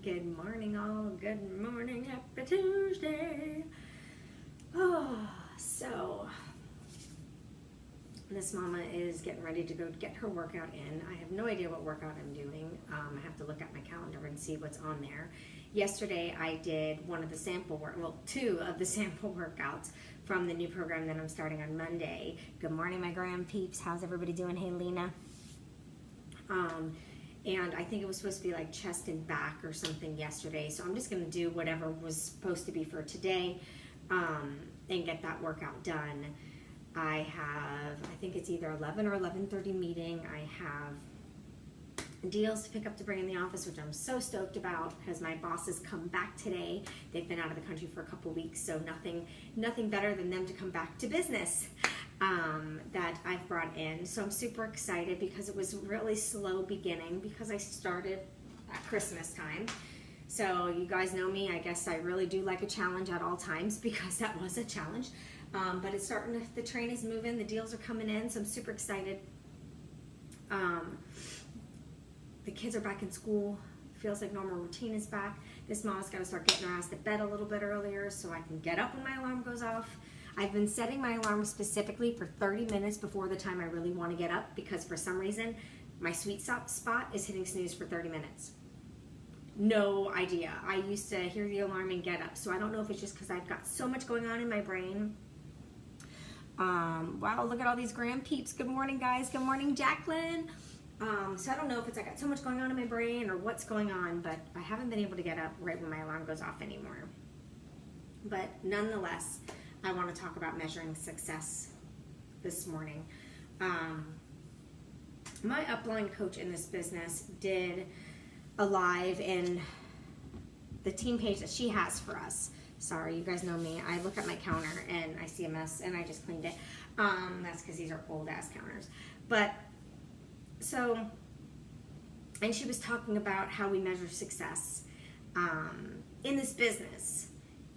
Good morning, all. Good morning. Happy Tuesday. So this mama is getting ready to go get her workout in. I have no idea what workout I'm doing. I have to look at my calendar and see what's on there. Yesterday I did two of the sample workouts from the new program that I'm starting on Monday. Good morning, my gram peeps. How's everybody doing? Hey, Lena. And I think it was supposed to be like chest and back or something yesterday. So I'm just going to do whatever was supposed to be for today and get that workout done. I think it's either 11 or 11:30 meeting. I have deals to pick up to bring in the office, which I'm so stoked about because my bosses come back today. They've been out of the country for a couple weeks, so nothing better than them to come back to business. That I've brought in. So I'm super excited because it was really slow beginning because I started at Christmas time. So you guys know me, I guess I really do like a challenge at all times because that was a challenge. But it's starting to, the train is moving, the deals are coming in, so I'm super excited. The kids are back in school. Feels like normal routine is back. This mom's got to start getting her ass to bed a little bit earlier so I can get up when my alarm goes off. I've been setting my alarm specifically for 30 minutes before the time I really want to get up because for some reason my sweet spot is hitting snooze for 30 minutes. No idea. I used to hear the alarm and get up, so I don't know if it's just because I've got so much going on in my brain. Wow, look at all these gram peeps. Good morning, guys. Good morning, Jacqueline. So I don't know if it's I got so much going on in my brain or what's going on, but I haven't been able to get up right when my alarm goes off anymore. But nonetheless, I want to talk about measuring success this morning. My upline coach in this business did a live in the team page that she has for us. Sorry, you guys know me. I look at my counter and I see a mess and I just cleaned it. That's because these are old ass counters. But so, and she was talking about how we measure success in this business.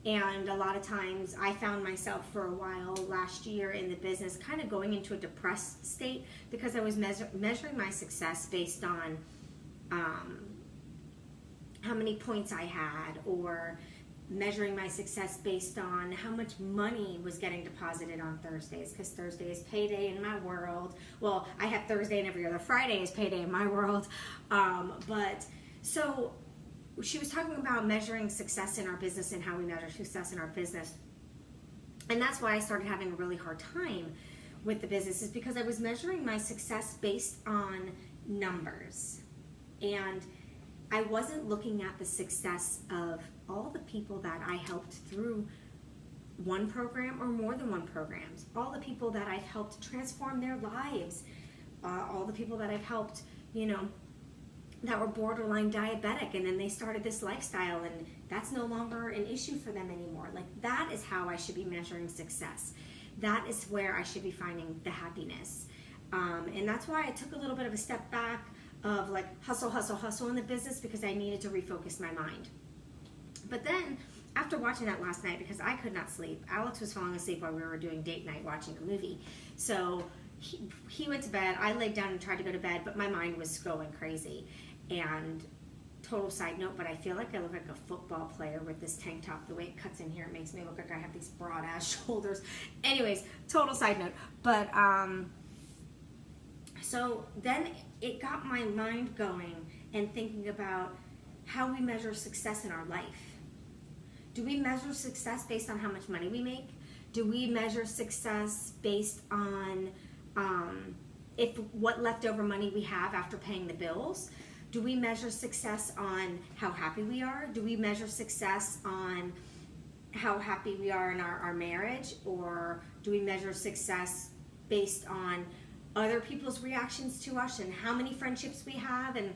And a lot of times I found myself for a while last year in the business kind of going into a depressed state because I was measuring my success based on how many points I had, or measuring my success based on how much money was getting deposited on Thursdays, because Thursday is payday in my world. Well, I have Thursday and every other Friday is payday in my world. But so she was talking about measuring success in our business and how we measure success in our business. And that's why I started having a really hard time with the business, is because I was measuring my success based on numbers. And I wasn't looking at the success of all the people that I helped through one program or more than one programs, all the people that I've helped transform their lives, all the people that I've helped, that were borderline diabetic, and then they started this lifestyle and that's no longer an issue for them anymore. Like, that is how I should be measuring success. That is where I should be finding the happiness. And that's why I took a little bit of a step back of like hustle in the business, because I needed to refocus my mind. But then after watching that last night, because I could not sleep, Alex was falling asleep while we were doing date night watching a movie. So he went to bed, I laid down and tried to go to bed, but my mind was going crazy. And total side note, but I feel like I look like a football player with this tank top. The way it cuts in here, it makes me look like I have these broad ass shoulders. Anyways, total side note. But so then it got my mind going and thinking about how we measure success in our life. Do we measure success based on how much money we make? Do we measure success based on what leftover money we have after paying the bills? Do we measure success on how happy we are? Do we measure success on how happy we are in our marriage? Or do we measure success based on other people's reactions to us and how many friendships we have? And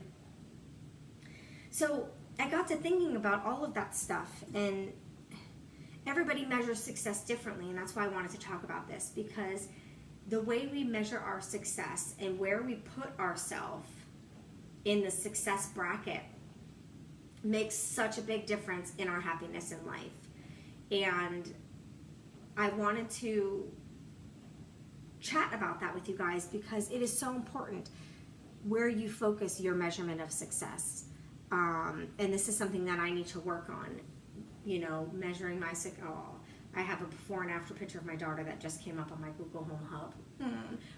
so I got to thinking about all of that stuff, and everybody measures success differently, and that's why I wanted to talk about this, because the way we measure our success and where we put ourselves in the success bracket makes such a big difference in our happiness in life. And I wanted to chat about that with you guys because it is so important where you focus your measurement of success. And this is something that I need to work on, measuring my I have a before and after picture of my daughter that just came up on my Google Home Hub.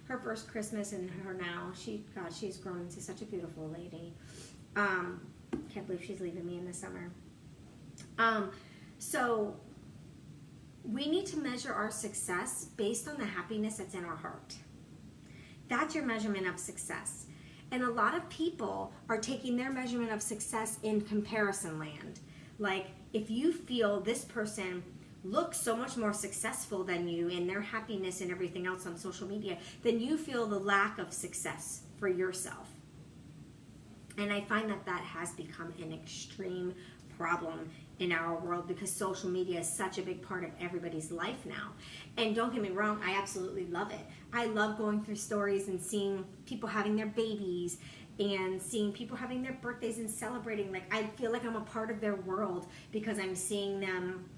Her first Christmas and her now. She's grown into such a beautiful lady. Can't believe she's leaving me in the summer. So we need to measure our success based on the happiness that's in our heart. That's your measurement of success. And a lot of people are taking their measurement of success in comparison land. Like, if you feel this person looks so much more successful than you in their happiness and everything else on social media, then you feel the lack of success for yourself. And I find that has become an extreme problem in our world because social media is such a big part of everybody's life now. And don't get me wrong, I absolutely love it. I love going through stories and seeing people having their babies and seeing people having their birthdays and celebrating. Like, I feel like I'm a part of their world because I'm seeing them,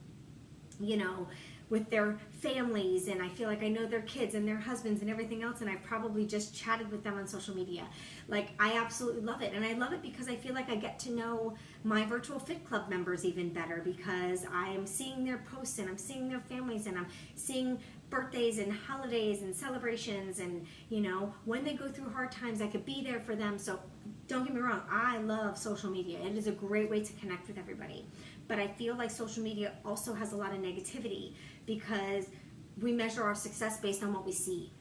with their families, and I feel like I know their kids and their husbands and everything else, and I've probably just chatted with them on social media. Like, I absolutely love it, and I love it because I feel like I get to know my virtual fit club members even better because I'm seeing their posts and I'm seeing their families and I'm seeing birthdays and holidays and celebrations, and when they go through hard times, I could be there for them. So don't get me wrong, I love social media. It is a great way to connect with everybody. But I feel like social media also has a lot of negativity because we measure our success based on what we see.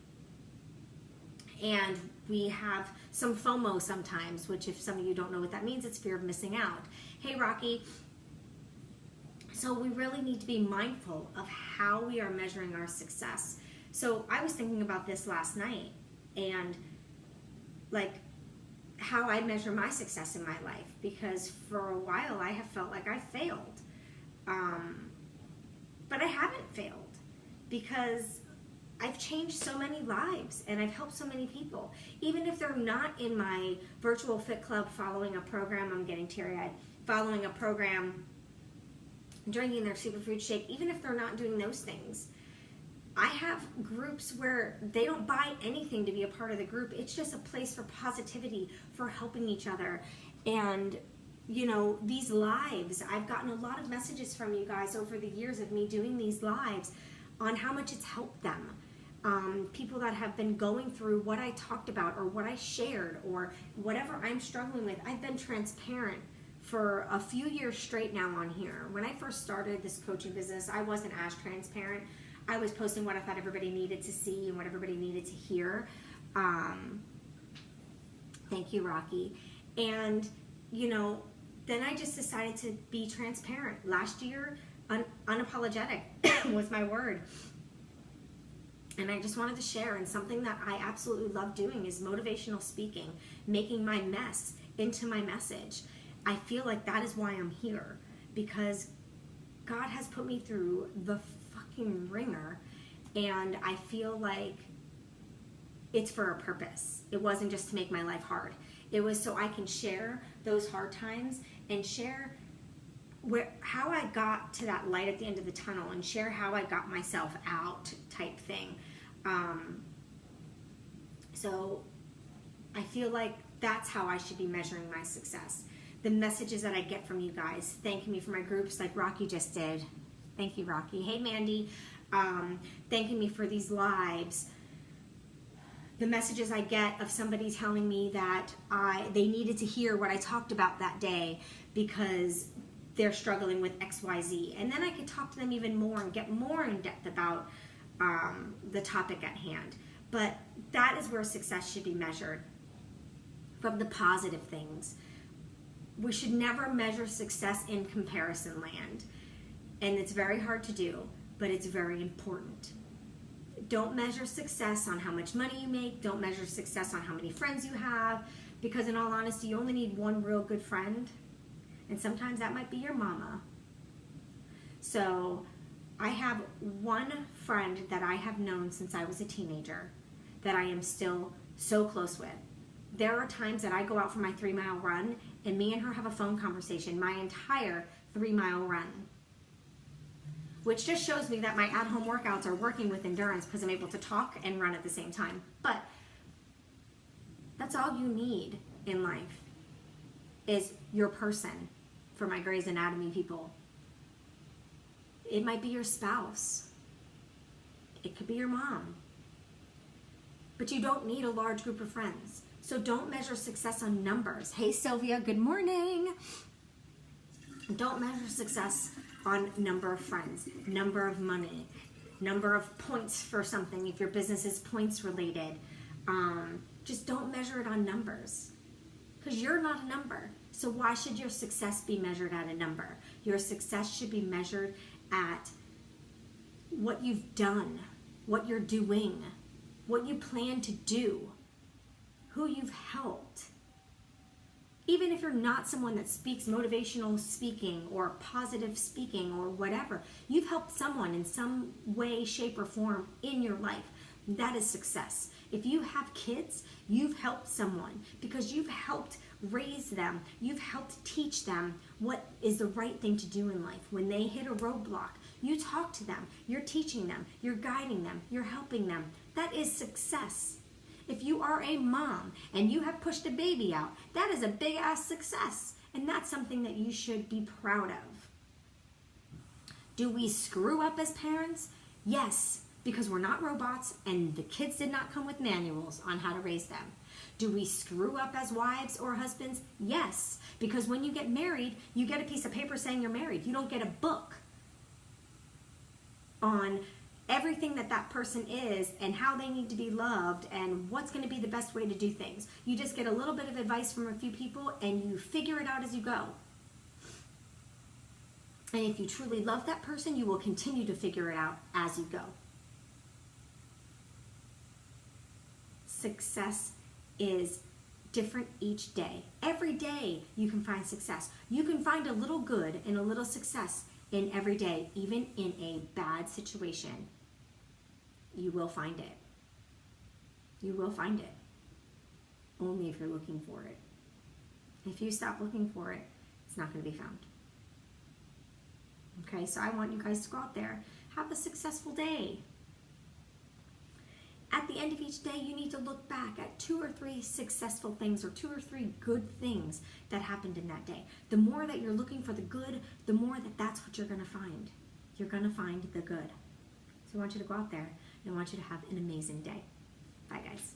And we have some FOMO sometimes, which, if some of you don't know what that means, it's fear of missing out. Hey, Rocky. So we really need to be mindful of how we are measuring our success. So I was thinking about this last night and like how I measure my success in my life, because for a while I have felt like I failed. But I haven't failed because I've changed so many lives and I've helped so many people. Even if they're not in my virtual fit club following a program, I'm getting teary-eyed, following a program, drinking their superfood shake, even if they're not doing those things. I have groups where they don't buy anything to be a part of the group. It's just a place for positivity, for helping each other. And, these lives, I've gotten a lot of messages from you guys over the years of me doing these lives on how much it's helped them. People that have been going through what I talked about or what I shared or whatever I'm struggling with. I've been transparent for a few years straight now on here. When I first started this coaching business, I wasn't as transparent. I was posting what I thought everybody needed to see and what everybody needed to hear. Thank you, Rocky. And, then I just decided to be transparent. Last year, unapologetic was my word. And I just wanted to share, and something that I absolutely love doing is motivational speaking, making my mess into my message. I feel like that is why I'm here, because God has put me through the fucking ringer, and I feel like it's for a purpose. It wasn't just to make my life hard. It was so I can share those hard times and share how I got to that light at the end of the tunnel and share how I got myself out type thing. So I feel like that's how I should be measuring my success. The messages that I get from you guys, thanking me for my groups like Rocky just did. Thank you, Rocky. Hey, Mandy. Thanking me for these lives. The messages I get of somebody telling me that they needed to hear what I talked about that day because they're struggling with XYZ. And then I could talk to them even more and get more in depth about the topic at hand. But that is where success should be measured, from the positive things. We should never measure success in comparison land. And it's very hard to do, but it's very important. Don't measure success on how much money you make. Don't measure success on how many friends you have, because in all honesty, you only need one real good friend, and sometimes that might be your mama. So I have one friend that I have known since I was a teenager that I am still so close with. There are times that I go out for my 3-mile run and me and her have a phone conversation my entire 3-mile run, which just shows me that my at-home workouts are working with endurance because I'm able to talk and run at the same time. But that's all you need in life is your person. For my Grey's Anatomy people, it might be your spouse. It could be your mom. But you don't need a large group of friends. So don't measure success on numbers. Hey, Sylvia, good morning. Don't measure success on number of friends, number of money, number of points for something. If your business is points related, just don't measure it on numbers, because you're not a number. So why should your success be measured at a number? Your success should be measured at what you've done, what you're doing, what you plan to do, who you've helped. Even if you're not someone that speaks motivational speaking or positive speaking or whatever, you've helped someone in some way, shape, or form in your life. That is success. If you have kids, you've helped someone because you've helped raise them. You've helped teach them what is the right thing to do in life. When they hit a roadblock, you talk to them. You're teaching them. You're guiding them. You're helping them. That is success. If you are a mom and you have pushed a baby out, that is a big ass success. And that's something that you should be proud of. Do we screw up as parents? Yes, because we're not robots and the kids did not come with manuals on how to raise them. Do we screw up as wives or husbands? Yes, because when you get married, you get a piece of paper saying you're married. You don't get a book on everything that person is and how they need to be loved and what's going to be the best way to do things. You just get a little bit of advice from a few people and you figure it out as you go. And if you truly love that person, you will continue to figure it out as you go. Success is different each day. Every day you can find success. You can find a little good and a little success in every day, even in a bad situation. You will find it. You will find it. Only if you're looking for it. If you stop looking for it, it's not going to be found. Okay, so I want you guys to go out there, have a successful day. At the end of each day, you need to look back at 2 or 3 successful things or 2 or 3 good things that happened in that day. The more that you're looking for the good, the more that's what you're going to find. You're going to find the good. So I want you to go out there and I want you to have an amazing day. Bye, guys.